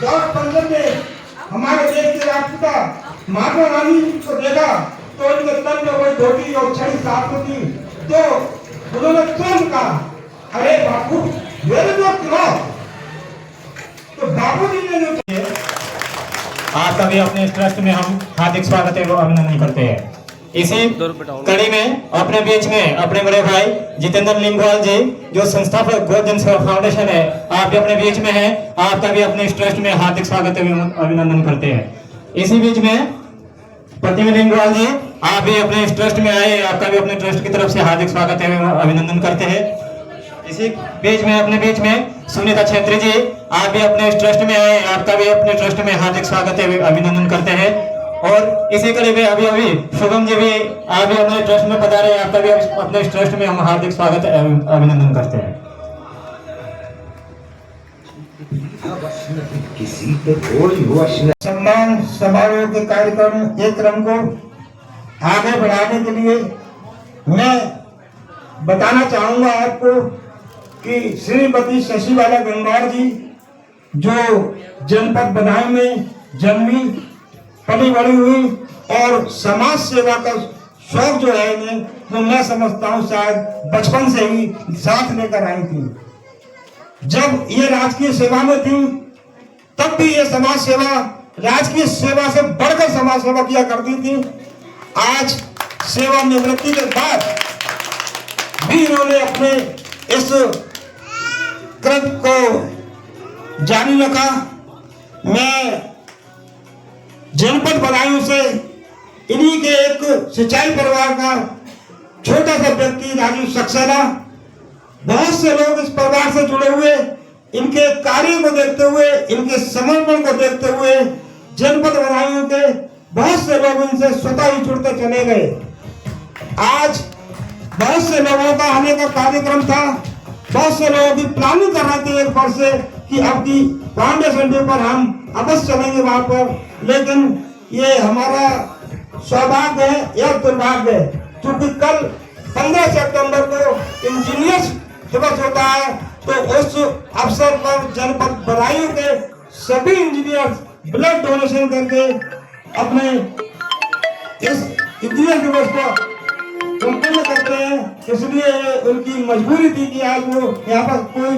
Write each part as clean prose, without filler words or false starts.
George पंजन ने हमारे देश के राष्ट्रपिता महात्मा गांधी को देखा तो उनके तन में वही धोती और छड़ी साफ होती, तो उन्होंने तुरंत कहा, अरे बापू मेरे जो चुनाव, तो बापू जी ने जो किया। आपका भी अपने ट्रस्ट में हम हार्दिक स्वागत एवं अभिनंदन करते हैं। इसी कड़ी में अपने बीच में अपने बड़े भाई जितेंद्र लिंगवाल जी जो संस्थापक गौ जन सेवा फाउंडेशन है, आप भी अपने बीच में हैं, आपका भी अपने इस ट्रस्ट में हार्दिक स्वागत एवं अभिनंदन करते हैं। इसी बीच में प्रतिमा लिंगवाल जी, आप भी अपने इस ट्रस्ट में आए, आपका भी अपने ट्रस्ट की तरफ से हार्दिक स्वागत एवं अभिनंदन करते हैं। इसी बीच में अपने बीच में सुनीता छेत्री जी, आप भी अपने इस ट्रस्ट में आए, आपका भी अपने ट्रस्ट में हार्दिक स्वागत एवं अभिनंदन करते हैं। और इसी कड़ी में अभी अभी शुभम जी भी आप भी अपने ट्रस्ट में पधारे, आपका भी अपने इस ट्रस्ट में हम हार्दिक स्वागत एवं अभिनंदन करते हैं। सम्मान समारोह के कार्यक्रम के क्रम को आगे बढ़ाने के लिए मैं बताना चाहूंगा आपको कि श्रीमती शशिबाला गंगवार जी जो जनपद बदायूं में जन्मी पली बड़ी हुई और समाज सेवा का शौक जो है इन्हें, वो मैं समझता हूँ शायद बचपन से ही साथ लेकर आई थी। जब ये राजकीय सेवा में थी तब भी ये समाज सेवा, राजकीय सेवा से बढ़कर समाज सेवा किया करती थी। आज सेवा निवृत्ति के बाद भी इन्होंने अपने इस कृत को जारी रखा। मैं जनपद बदायूं से इन्हीं के एक सिंचाई परिवार का छोटा सा व्यक्ति राजू सक्सेना, बहुत से लोग इस परिवार से जुड़े हुए, इनके कार्य को देखते हुए, इनके समर्पण को देखते हुए जनपद बदायूं के बहुत से लोग इनसे स्वतः ही जुड़ते चले गए। आज बहुत से लोगों का आने का कार्यक्रम था, बहुत से लोगों की प्लानिंग कर रहे थे एक बार से कि अब की फाउंडेशन डे पर हम अवश्य चलेंगे वहां पर, लेकिन ये हमारा सौभाग्य है या दुर्भाग्य है, क्योंकि कल 15 सितंबर को इंजीनियर्स दिवस होता है, तो उस अवसर पर जनपद बदायूं के सभी इंजीनियर्स ब्लड डोनेशन करके अपने इस इंजीनियर दिवस को संपूर्ण करते हैं। इसलिए उनकी मजबूरी थी कि आज वो यहाँ पर कोई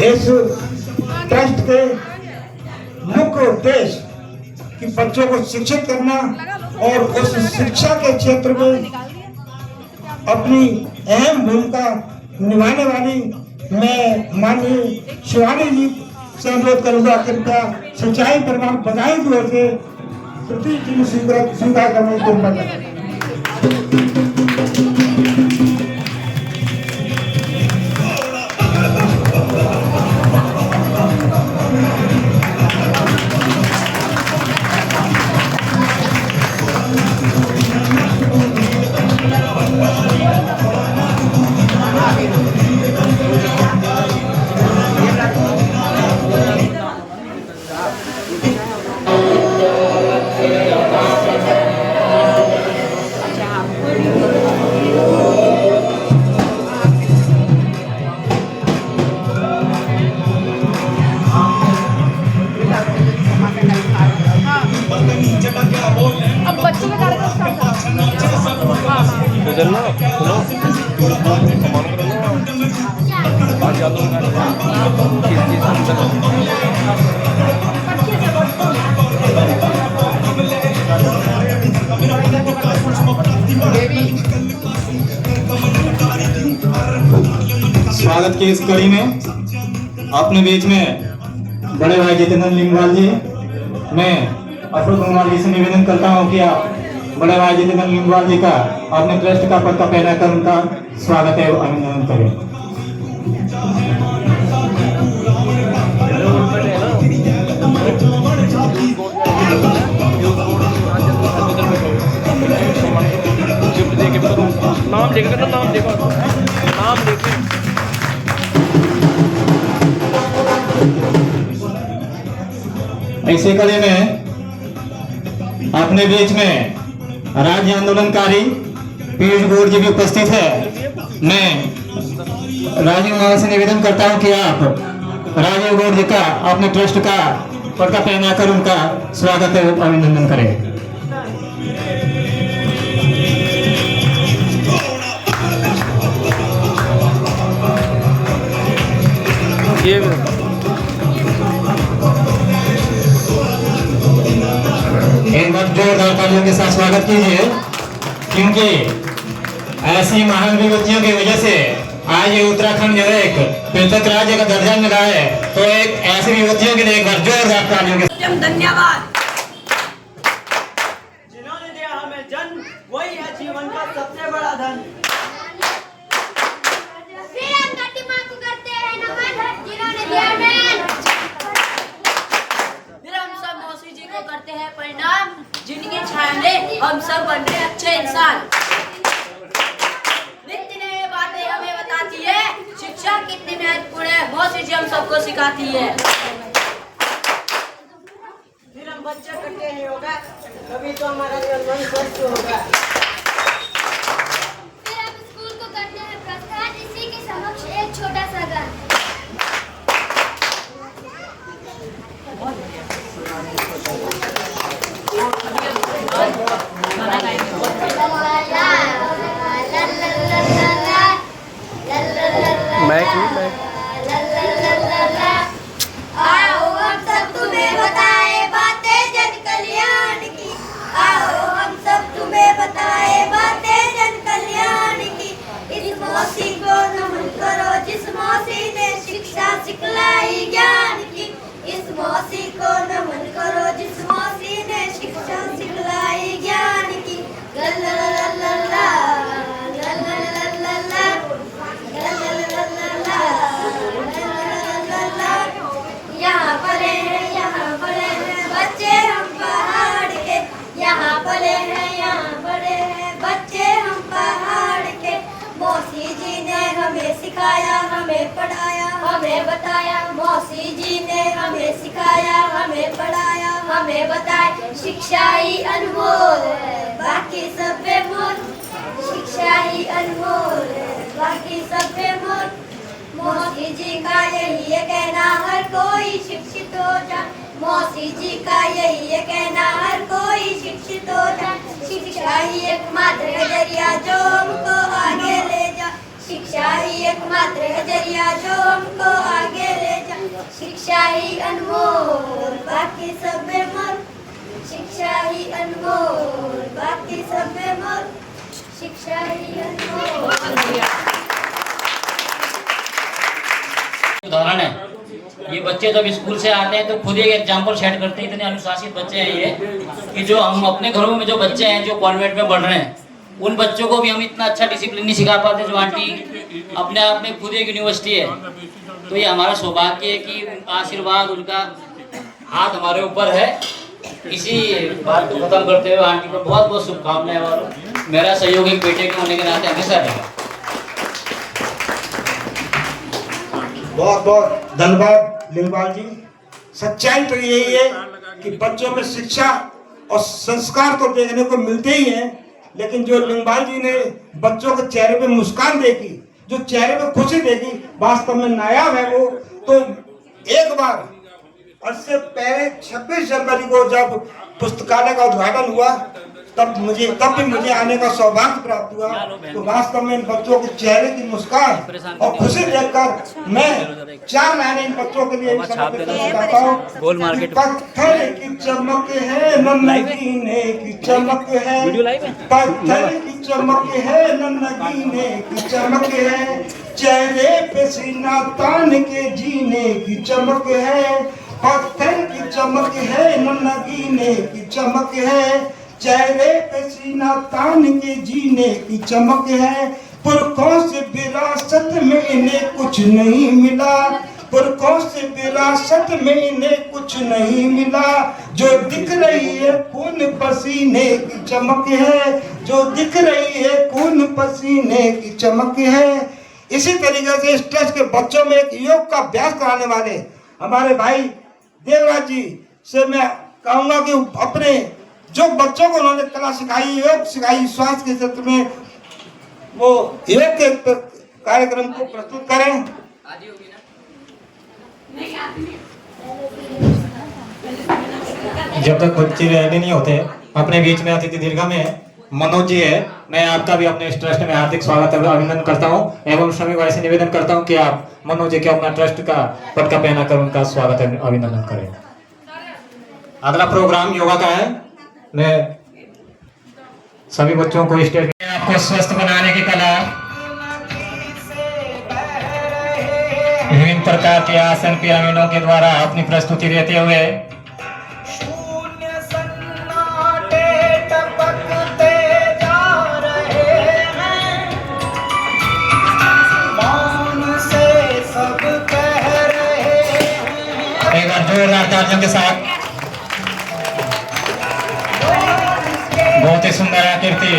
इस ट्रस्ट के मुख्य उद्देश्य कि बच्चों को शिक्षित करना और उस शिक्षा के क्षेत्र में अपनी अहम भूमिका निभाने वाली मैं माननीय शिवानी जी से अनुरोध करूंगा, कृपया सिंचाई परिवार बदायूं की ओर से प्रतीक जी स्वीकार करने की अनुमति। स्वागत की इस कड़ी में अपने बीच में बड़े भाई जितेंद्र लिंगवाल जी, मैं अशोक कुमार जी से निवेदन करता हूं कि आप बड़े भाई जितेंद्र लिंगवाल जी का अपने ट्रस्ट का पद का पहना कर उनका स्वागत है अभिनंदन करें। नाम लिखा ना, नाम लिखो, नाम लिखे। ऐसे कड़ी में अपने बीच में राज्य आंदोलनकारी पीयूष गौड़ जी भी उपस्थित है। मैं राजीव महाराज से निवेदन करता हूं कि आप राजीव गौड़ जी का अपने ट्रस्ट का पद का पहना कर उनका स्वागत है अभिनंदन करें। एक बार जोरदार तालियों के साथ स्वागत कीजिए, क्योंकि ऐसी महान विभूतियों की वजह से आज ये उत्तराखंड जो है एक पृथक राज्य का दर्जा मिला है। तो एक ऐसी विभूतियों के लिए एक बार जोरदार तालियों के साथ धन्यवाद। जिन्होंने दिया हमें जन्म, वही है जीवन का सबसे बड़ा धन। फिर हम धरती माँ को करते हैं नमन, जिन्होंने दिया हमें। फिर हम सब मौसी जी को करते हैं प्रणाम, जिनकी छाया में हम सब बन रहे अच्छे इंसान। नित्य नई बातें हमें बताती है, शिक्षा कितनी महत्वपूर्ण है मौसी जी हम सबको सिखाती है। फिर हम बच्चे करते हैं योगा, तभी तो हमारा मन स्वस्थ होगा। फिर हम स्कूल को करते हैं प्रस्थान, इसी के समक्ष एक छोटा सा गान। आओ हम सब तुम्हें बताए बातें जन कल्याण की। आओ हम सब तुम्हें बताए बातें जन कल्याण की। इस मौसी को नमन करो जिस मौसी ने शिक्षा सिखलाई ज्ञान की। इस मौसी को नमन करो जिस मौसी ने शिक्षा सिखलाई ज्ञान की। लल्ला यहाँ पले हैं बच्चे हम पहाड़ के। यहाँ पले हैं बच्चे हम पहाड़ के। मौसी जी ने हमें सिखाया, हमें पढ़ाया, हमें बताया। मौसी जी ने हमें सिखाया, हमें पढ़ाया, हमें बताया। शिक्षा ही अनमोल है, बाकी सब बेमोल। शिक्षा ही अनमोल है, बाकी सब बेमोल। मौसी जी का यही है कहना, हर कोई शिक्षित हो जाए। मौसी जी का यही है कहना, हर कोई शिक्षित हो जाए। शिक्षा ही एकमात्र है जरिया जो हमको आगे ले जा। शिक्षा ही एकमात्र है जरिया जो हमको आगे ले जा। शिक्षा ही अनमोल, बाकी सब बेमोल। शिक्षा ही अनमोल, बाकी सब बेमोल। शिक्षा ही अनमोल। उदाहरण है, ये बच्चे जब स्कूल से आते हैं तो खुद एक एग्जाम्पल सेट करते हैं। इतने अनुशासित बच्चे हैं ये कि जो हम अपने घरों में जो बच्चे हैं जो कॉन्वेंट में पढ़ रहे हैं, उन बच्चों को भी हम इतना अच्छा डिसिप्लिन नहीं सिखा पाते जो आंटी अपने आप में खुद एक यूनिवर्सिटी है। तो ये हमारा सौभाग्य है कि उनका आशीर्वाद, उनका हाथ हमारे ऊपर है। इसी बात को खत्म करते हुए आंटी को बहुत बहुत शुभकामनाएं और मेरा सहयोग एक बेटे के होने के नाते हमेशा रहेगा। बहुत बहुत धन्यवाद लिंगवाल जी। सच्चाई तो यही है कि बच्चों में शिक्षा और संस्कार तो देखने को मिलते ही हैं, लेकिन जो लिंगवाल जी ने बच्चों के चेहरे पे मुस्कान देखी, जो चेहरे पे खुशी देखी, वास्तव में नायाब है वो। तो एक बार और से पहले 26 जनवरी को जब पुस्तकालय का उद्घाटन हुआ तब भी मुझे आने का सौभाग्य प्राप्त हुआ। तो वास्तव में इन बच्चों के चेहरे की मुस्कान और खुशी देखकर मैं 4 लाइनें इन बच्चों के लिए समर्पित करना चाहता हूँ। पत्थर की चमक है नन्नगीने की चमक है, पत्थर की चमक है नन्नगीने की चमक है, चेहरे पे सीना तान के जीने की चमक है। पत्थर की चमक है नन्नगीने की चमक है, चेहरे पे सीना तान के जीने की चमक है। पुरखों से विरासत में इन्हें कुछ नहीं मिला, पुरखों से विरासत में इन्हें कुछ नहीं मिला। जो दिख रही है खून पसीने की चमक है, जो दिख रही है खून पसीने की चमक है। इसी तरीके से इस ट्रस्ट के बच्चों में एक योग का अभ्यास कराने वाले हमारे भाई देवराज जी से मैं कहूँगा कि अपने जो बच्चों को उन्होंने कला सिखाई, योग सिखाई, स्वास्थ्य के क्षेत्र में वो योग के कार्यक्रम को प्रस्तुत करें। जब तक बच्चे रेडी नहीं होते, अपने बीच में अतिथि दीर्घा में मनोज जी है। मैं आपका भी अपने इस ट्रस्ट में हार्दिक स्वागत और अभिनंदन करता हूं एवं सभी भाई से निवेदन करता हूं कि आप मनोज जी के अपना ट्रस्ट का पटका पहनाकर उनका स्वागत और अभिनंदन करें। अगला प्रोग्राम योगा का है। मैं सभी बच्चों को स्टेज में आपको स्वस्थ बनाने की कला, विभिन्न प्रकार के आसन पिरामिडों के द्वारा अपनी प्रस्तुति देते हुए एक बार जोरदार तालियों के साथ बहुत ही सुंदर आकृति।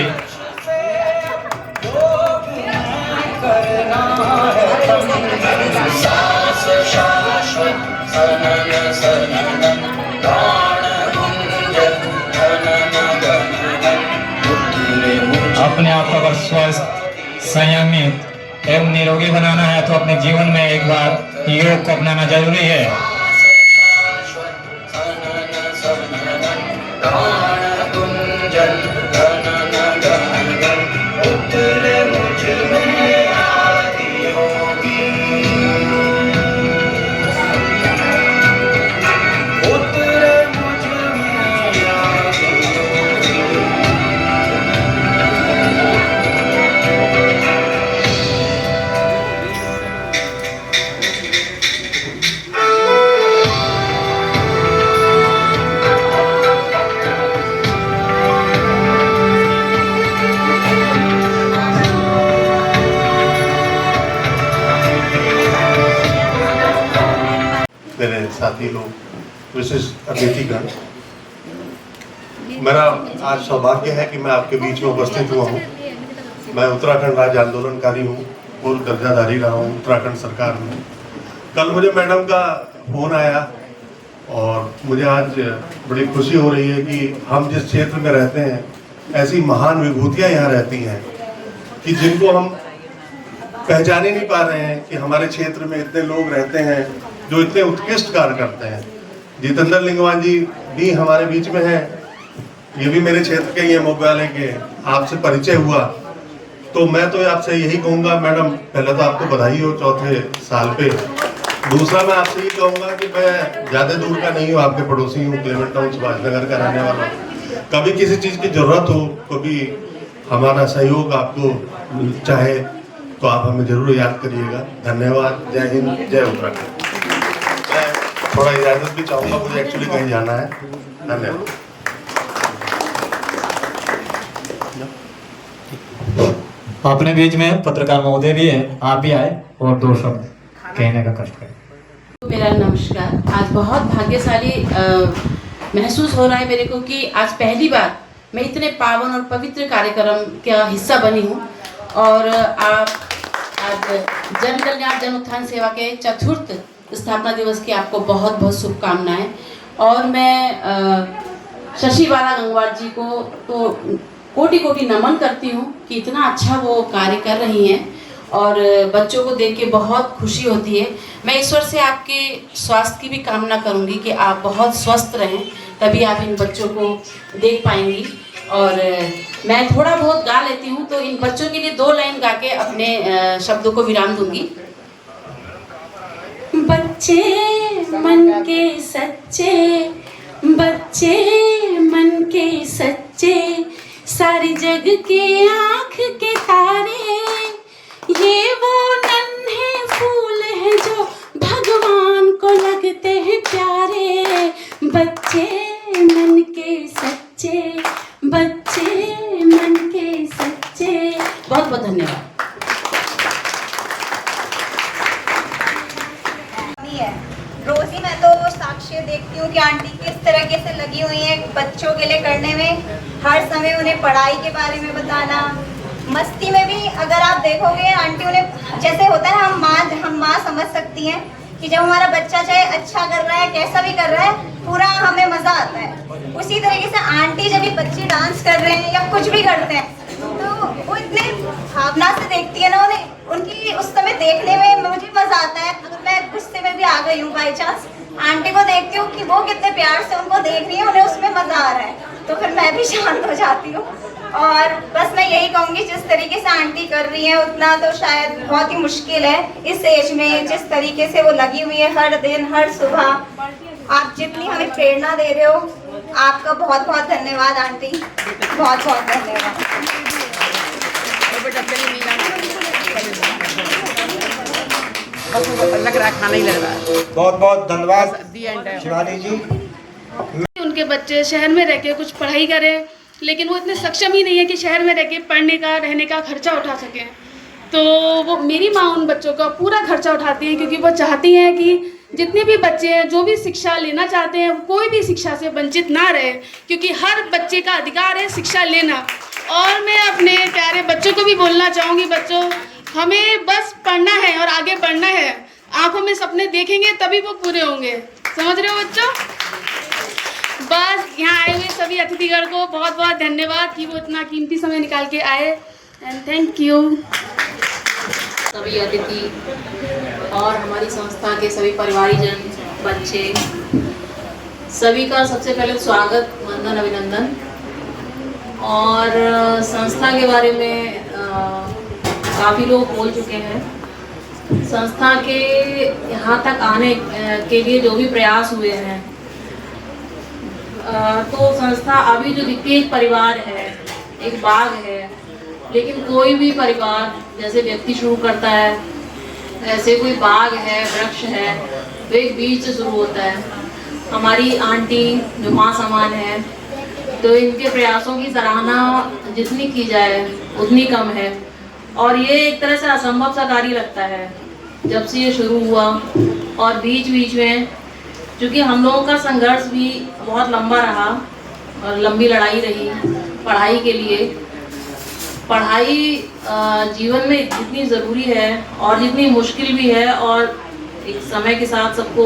अपने आप को अगर स्वस्थ, संयमित एवं निरोगी बनाना है तो अपने जीवन में एक बार योग को अपनाना जरूरी है। मेरे साथी लोग, विशिष्ट अतिथिगण, मेरा आज सौभाग्य है कि मैं आपके बीच में उपस्थित हुआ हूँ। मैं उत्तराखंड राज्य आंदोलनकारी हूँ, पूर्व दर्जाधारी रहा हूँ उत्तराखंड सरकार में। कल मुझे मैडम का फोन आया और मुझे आज बड़ी खुशी हो रही है कि हम जिस क्षेत्र में रहते हैं ऐसी महान विभूतियाँ यहाँ रहती हैं कि जिनको हम पहचान ही नहीं पा रहे हैं कि हमारे क्षेत्र में इतने लोग रहते हैं जो इतने उत्कृष्ट कार्य करते हैं। जितेंद्र लिंगवान जी भी हमारे बीच में हैं, ये भी मेरे क्षेत्र के ही है, मोगवाले के। आपसे परिचय हुआ तो मैं तो आपसे यही कहूँगा मैडम, पहले तो आपको बधाई हो चौथे साल पे। दूसरा मैं आपसे ये कहूँगा कि मैं ज़्यादा दूर का नहीं हूँ, आपके पड़ोसी हूँ, क्लेमेंट टाउन सुभाष नगर का रहने वाला हूँ। कभी किसी चीज़ की ज़रूरत हो, कभी हमारा सहयोग आपको चाहे तो आप हमें जरूर याद करिएगा। धन्यवाद। जय हिंद, जय उत्तराखंड। मैं थोड़ा इजाजत भी चाहूँगा, मुझे एक्चुअली कहीं जाना है। धन्यवाद। अपने बीच में पत्रकार महोदय भी है, आप भी आए और दो शब्द कहने का कष्ट करें। मेरा नमस्कार। आज बहुत भाग्यशाली महसूस हो रहा है मेरे को कि आज पहली बार मैं इतने पावन और पवित्र कार्यक्रम का हिस्सा बनी हूँ। और आप आज जन कल्याण जन उत्थान सेवा के चतुर्थ स्थापना दिवस की आपको बहुत बहुत शुभकामनाएं। और मैं शशि बाला गंगवार जी को तो कोटि कोटि नमन करती हूँ कि इतना अच्छा वो कार्य कर रही हैं और बच्चों को देख के बहुत खुशी होती है। मैं ईश्वर से आपके स्वास्थ्य की भी कामना करूँगी कि आप बहुत स्वस्थ रहें, तभी आप इन बच्चों को देख पाएंगी। और मैं थोड़ा बहुत गा लेती हूँ तो इन बच्चों के लिए 2 लाइन गा के अपने शब्दों को विराम दूंगी। बच्चे मन के सच्चे, बच्चे मन के सच्चे, सारी जग के आँख के तारे, ये वो नन्हे फूल हैं जो भगवान को लगते हैं प्यारे। बच्चे मन के सच्चे, जी मैं तो साक्ष्य देखती हूँ कि आंटी किस तरीके से लगी हुई है बच्चों के लिए करने में, हर समय उन्हें पढ़ाई के बारे में बताना, मस्ती में भी अगर आप देखोगे आंटी उन्हें, जैसे होता है हम माँ समझ सकती हैं कि जब हमारा बच्चा चाहे अच्छा कर रहा है कैसा भी कर रहा है पूरा हमें मज़ा आता है, उसी तरीके से आंटी जब ये बच्चे डांस कर रहे हैं या कुछ भी करते हैं तो वो इतने भावना से देखती है ना, उन्हें उनकी उस समय देखने में मुझे मजा आता है। अगर मैं गुस्से में भी आ गई हूँ बाई चांस, आंटी को देखती हूँ कि वो कितने प्यार से उनको देख रही है, उन्हें उसमें मजा आ रहा है, तो फिर मैं भी शांत हो जाती हूँ। और बस मैं यही कहूँगी जिस तरीके से आंटी कर रही है उतना तो शायद बहुत ही मुश्किल है इस एज में, जिस तरीके से वो लगी हुई है हर दिन हर सुबह, आप जितनी हमें प्रेरणा दे रहे हो, आपका बहुत बहुत धन्यवाद आंटी, बहुत बहुत धन्यवाद। लग रहा है खाना ही लग रहा है। बहुत बहुत धन्यवाद शिवानी जी। उनके बच्चे शहर में रह के कुछ पढ़ाई करें, लेकिन वो इतने सक्षम ही नहीं है कि शहर में रह के पढ़ने का रहने का खर्चा उठा सकें, तो वो मेरी माँ उन बच्चों का पूरा खर्चा उठाती है, क्योंकि वो चाहती हैं कि जितने भी बच्चे हैं जो भी शिक्षा लेना चाहते हैं कोई भी शिक्षा से वंचित ना रहे, क्योंकि हर बच्चे का अधिकार है शिक्षा लेना। और मैं अपने प्यारे बच्चों को भी बोलना चाहूँगी, बच्चों हमें बस पढ़ना है और आगे बढ़ना है, आंखों में सपने देखेंगे तभी वो पूरे होंगे, समझ रहे हो बच्चों। बस यहाँ आए हुए सभी अतिथिगण को बहुत बहुत धन्यवाद कि वो इतना कीमती समय निकाल के आए, एंड थैंक यू। सभी अतिथि और हमारी संस्था के सभी परिवारीजन, बच्चे, सभी का सबसे पहले स्वागत, वंदन, अभिनंदन। और संस्था के बारे में काफ़ी लोग बोल चुके हैं। संस्था के यहाँ तक आने के लिए जो भी प्रयास हुए हैं, तो संस्था अभी जो दिखती है एक परिवार है, एक बाग है, लेकिन कोई भी परिवार जैसे व्यक्ति शुरू करता है ऐसे कोई बाग है, वृक्ष है, तो एक बीज से शुरू होता है। हमारी आंटी जो माँ समान है, तो इनके प्रयासों की सराहना जितनी की जाए उतनी कम है, और ये एक तरह से असंभव सा कार्य लगता है जब से ये शुरू हुआ। और बीच बीच में क्योंकि हम लोगों का संघर्ष भी बहुत लंबा रहा और लंबी लड़ाई रही पढ़ाई के लिए। पढ़ाई जीवन में जितनी ज़रूरी है और जितनी मुश्किल भी है, और एक समय के साथ सबको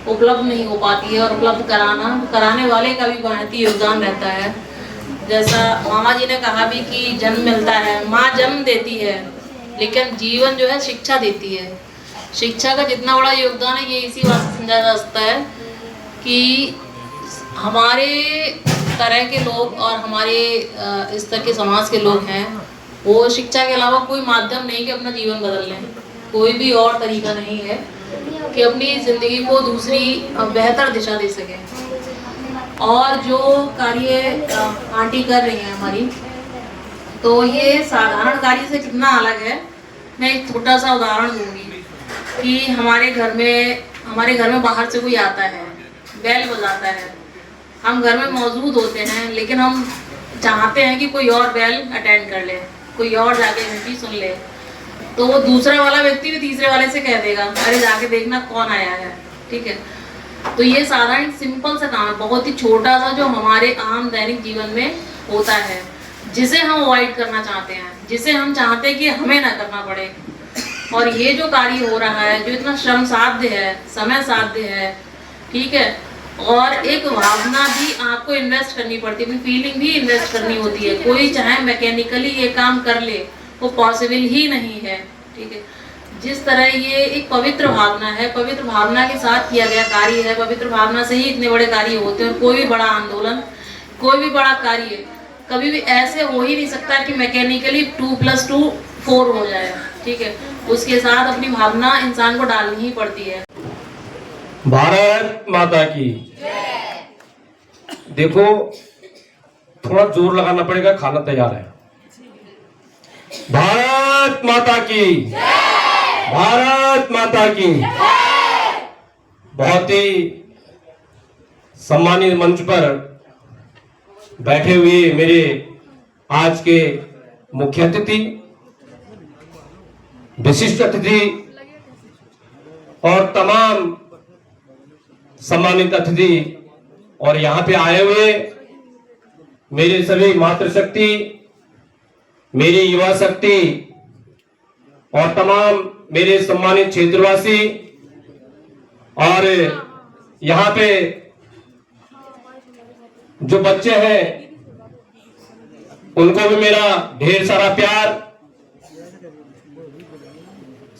उपलब्ध नहीं हो पाती है, और उपलब्ध कराने वाले का भी बहुत ही योगदान रहता है। जैसा मामा जी ने कहा भी कि जन्म मिलता है, माँ जन्म देती है, लेकिन जीवन जो है शिक्षा देती है। शिक्षा का जितना बड़ा योगदान है ये इसी बात से समझा जा सकता है कि हमारे तरह के लोग और हमारे इस तरह के समाज के लोग हैं, वो शिक्षा के अलावा कोई माध्यम नहीं कि अपना जीवन बदल लें, कोई भी और तरीका नहीं है कि अपनी ज़िंदगी को दूसरी बेहतर दिशा दे सकें। और जो कार्य आंटी कर रही हैं हमारी, तो ये साधारण कार्य से कितना अलग है। मैं एक छोटा सा उदाहरण दूंगी कि हमारे घर में बाहर से कोई आता है, बेल बजाता है, हम घर में मौजूद होते हैं, लेकिन हम चाहते हैं कि कोई और बेल अटेंड कर ले, कोई और जाके घंटी सुन ले, तो वो दूसरा वाला व्यक्ति भी तीसरे वाले से कह देगा अरे जाके देखना कौन आया है, ठीक है। तो ये साधारण सिंपल सा काम है, बहुत ही छोटा सा, जो हमारे आम दैनिक जीवन में होता है, जिसे हम अवॉइड करना चाहते हैं, जिसे हम चाहते हैं कि हमें ना करना पड़े। और ये जो कार्य हो रहा है, जो इतना श्रम साध्य है, समय साध्य है, ठीक है, और एक भावना भी आपको इन्वेस्ट करनी पड़ती है, अपनी फीलिंग भी इन्वेस्ट करनी होती है। कोई चाहे मैकेनिकली ये काम कर ले, वो पॉसिबल ही नहीं है, ठीक है। जिस तरह ये एक पवित्र भावना है, पवित्र भावना के साथ किया गया कार्य है, पवित्र भावना से ही इतने बड़े कार्य होते हैं। कोई भी बड़ा आंदोलन, कोई भी बड़ा कार्य कभी भी ऐसे हो ही नहीं सकता कि मैकेनिकली 2+2 4 हो जाए, ठीक है। उसके साथ अपनी भावना इंसान को डालनी ही पड़ती है। भारत माता की देखो, थोड़ा जोर लगाना पड़ेगा, खाना तैयार है। भारत माता की, भारत माता की। बहुत ही सम्मानित मंच पर बैठे हुए मेरे आज के मुख्य अतिथि, विशिष्ट अतिथि और तमाम सम्मानित अतिथि और यहाँ पे आए हुए मेरे सभी मातृशक्ति, मेरी युवा शक्ति और तमाम मेरे सम्मानित क्षेत्रवासी, और यहाँ पे जो बच्चे हैं उनको भी मेरा ढेर सारा प्यार।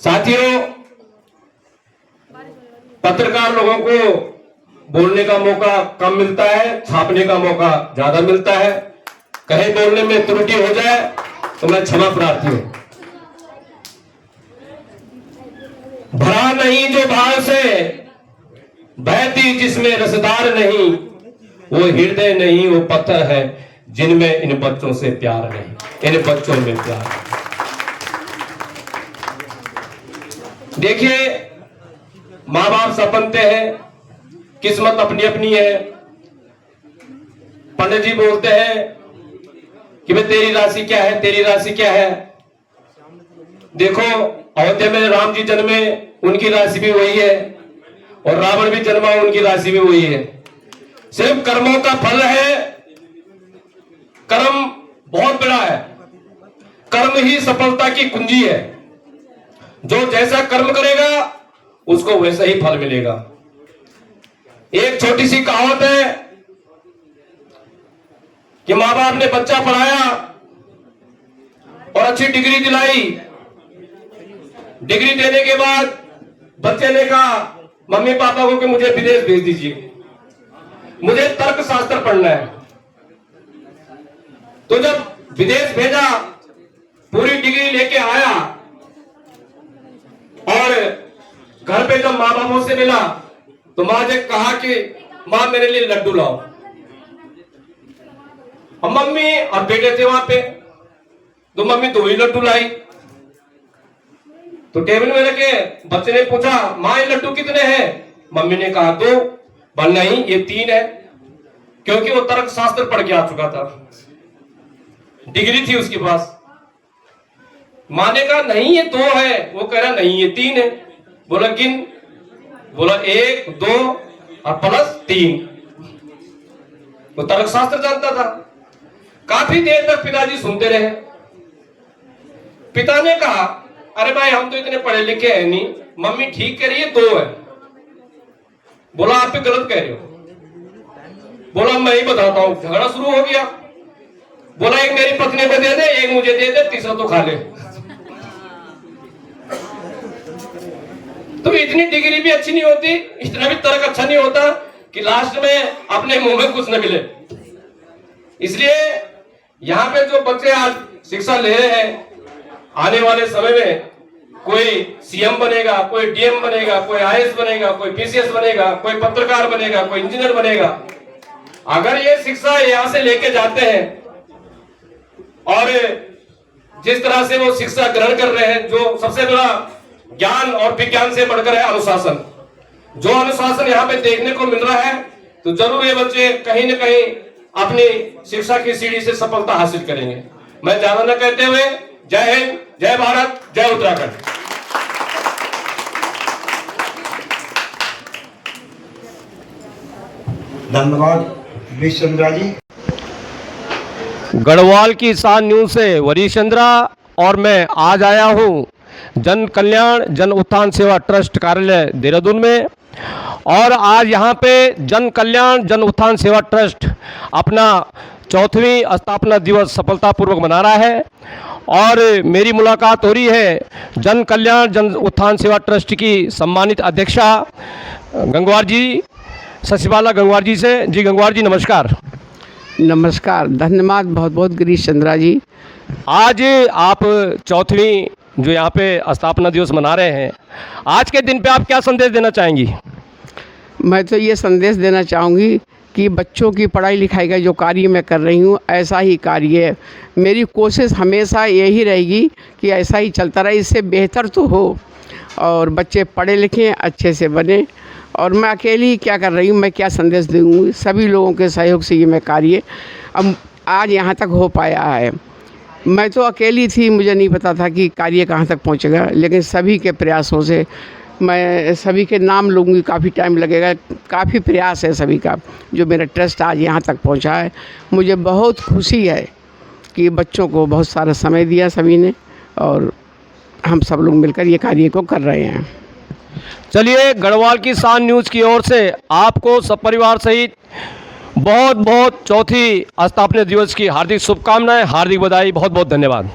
साथियों, पत्रकार लोगों को बोलने का मौका कम मिलता है, छापने का मौका ज्यादा मिलता है। कहीं बोलने में त्रुटि हो जाए तो मैं क्षमा प्रार्थी हूं। भरा नहीं जो भाव से, बहती जिसमें रसदार नहीं, वो हृदय नहीं वो पत्थर है जिनमें इन बच्चों से प्यार नहीं, इन बच्चों में प्यार नहीं। देखिए, माँ बाप सब बनते हैं, किस्मत अपनी अपनी है। पंडित जी बोलते हैं कि भाई तेरी राशि क्या है, तेरी राशि क्या है। देखो, अयोध्या में राम जी जन्मे, उनकी राशि भी वही है, और रावण भी जन्मा, उनकी राशि भी वही है। सिर्फ कर्मों का फल है। कर्म बहुत बड़ा है, कर्म ही सफलता की कुंजी है। जो जैसा कर्म करेगा उसको वैसा ही फल मिलेगा। एक छोटी सी कहावत है कि माँ बाप ने बच्चा पढ़ाया और अच्छी डिग्री दिलाई। डिग्री देने के बाद बच्चे ने कहा मम्मी पापा को कि मुझे विदेश भेज दीजिए, मुझे तर्क शास्त्र पढ़ना है। तो जब विदेश भेजा, पूरी डिग्री लेके आया और घर पे जब माँ बापों से मिला तो माँ ने कहा कि माँ मेरे लिए लड्डू लाओ। और मम्मी और बेटे थे वहां पे, तो मम्मी 2 ही लड्डू लाई। तो टेबल में रखे बच्चे ने पूछा माँ ये लड्डू कितने हैं? मम्मी ने कहा 2। बोल नहीं, ये 3 है, क्योंकि वो तर्क शास्त्र पढ़ के आ चुका था, डिग्री थी उसके पास। माँ ने कहा नहीं ये 2 है, वो कह रहा नहीं ये 3 है। बोला किन? बोला 1, 2 और प्लस 3। वो तर्क शास्त्र जानता था। काफी देर तक पिताजी सुनते रहे। पिता ने कहा अरे भाई हम तो इतने पढ़े लिखे हैं नहीं, मम्मी ठीक कह रही है 2 है। बोला आप भी गलत कह रहे हो। बोला मैं ही बताता हूं। झगड़ा शुरू हो गया। बोला एक मेरी पत्नी को दे दे, एक मुझे दे दे, तीसरा तो खा ले। तो इतनी डिग्री भी अच्छी नहीं होती, इतना भी तर्क अच्छा नहीं होता कि लास्ट में अपने मुंह में कुछ न मिले। इसलिए यहाँ पे जो बच्चे आज शिक्षा ले रहे हैं, आने वाले समय में कोई सीएम बनेगा, कोई डीएम बनेगा, कोई आईएएस बनेगा, कोई पीसीएस बनेगा, कोई पत्रकार बनेगा, कोई इंजीनियर बनेगा। अगर ये शिक्षा यहाँ से लेके जाते हैं और जिस तरह से वो शिक्षा ग्रहण कर रहे हैं, जो सबसे बड़ा ज्ञान और विज्ञान से बढ़कर है अनुशासन, जो अनुशासन यहाँ पे देखने को मिल रहा है, तो जरूर ये बच्चे कहीं न कहीं अपनी शिक्षा की सीढ़ी से सफलता हासिल करेंगे। मैं ज्यादा न कहते हुए जय हिंद, जय भारत, जय उत्तराखंड। धन्यवाद वरीश चंद्रा जी। गढ़वाल की शान न्यूज से वरीश चंद्रा, और मैं आज आया हूँ जन कल्याण जन उत्थान सेवा ट्रस्ट कार्यालय देहरादून में। और आज यहाँ पे जन कल्याण जन उत्थान सेवा ट्रस्ट अपना 4वीं स्थापना दिवस सफलतापूर्वक मना रहा है। और मेरी मुलाकात हो रही है जन कल्याण जन उत्थान सेवा ट्रस्ट की सम्मानित अध्यक्षा गंगवार जी, शशिबाला गंगवार जी से। जी गंगवार जी नमस्कार। नमस्कार, धन्यवाद बहुत बहुत गिरीश चंद्रा जी। आज आप 4वीं जो यहाँ पे स्थापना दिवस मना रहे हैं, आज के दिन पे आप क्या संदेश देना चाहेंगी? मैं तो ये संदेश देना चाहूँगी कि बच्चों की पढ़ाई लिखाई का जो कार्य मैं कर रही हूँ, ऐसा ही कार्य है। मेरी कोशिश हमेशा यही रहेगी कि ऐसा ही चलता रहे, इससे बेहतर तो हो और बच्चे पढ़े लिखें, अच्छे से बने। और मैं अकेली क्या कर रही हूँ, मैं क्या संदेश दूँगी? सभी लोगों के सहयोग से ये मैं कार्य अब आज यहाँ तक हो पाया है। मैं तो अकेली थी, मुझे नहीं पता था कि कार्य कहाँ तक पहुँचेगा, लेकिन सभी के प्रयासों से मैं सभी के नाम लूँगी, काफ़ी टाइम लगेगा, काफ़ी प्रयास है सभी का जो मेरा ट्रस्ट आज यहाँ तक पहुँचा है। मुझे बहुत खुशी है कि बच्चों को बहुत सारा समय दिया सभी ने और हम सब लोग मिलकर ये कार्य को कर रहे हैं। चलिए, गढ़वाल की शान न्यूज़ की ओर से आपको सब परिवार सहित बहुत बहुत चौथी स्थापना दिवस की हार्दिक शुभकामनाएं, हार्दिक बधाई, बहुत बहुत धन्यवाद।